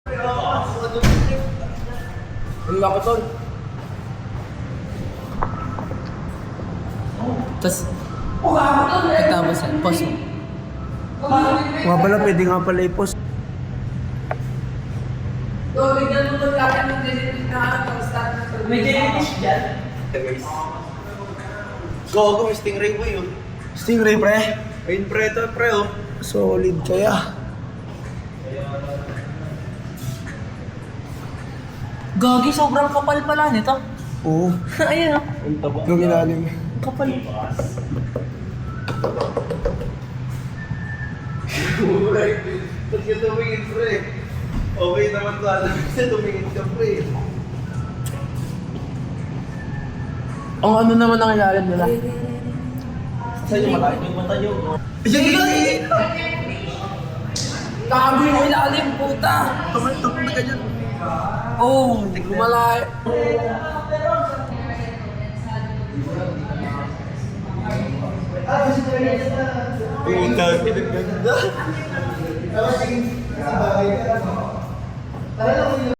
Ang laki tol. Tapos, tapos yan, pause mo. Nga pala, pwede nga pala i-post. Bigyan mo tol laki ng jellyfish na pag-start na tol. May jellyfish dyan? Go, may stingray mo yun. Stingray, pre. Ayun pre, ito pre oh. Solid kaya. Gagi, sobrang kapal pala nito. Oo. Ayan o. Ang taba. Lumilalim. Kapal. Ba't ka tumingin pre? Okay naman to, alam kasi tumingin ka pre. Ang ano naman ang ilalim nila? Saan yung mata? Yung mata nyo. Gago yung ilalim, puta! Tumal na ganyan. Oh, lumalay. Puta, pinaganda.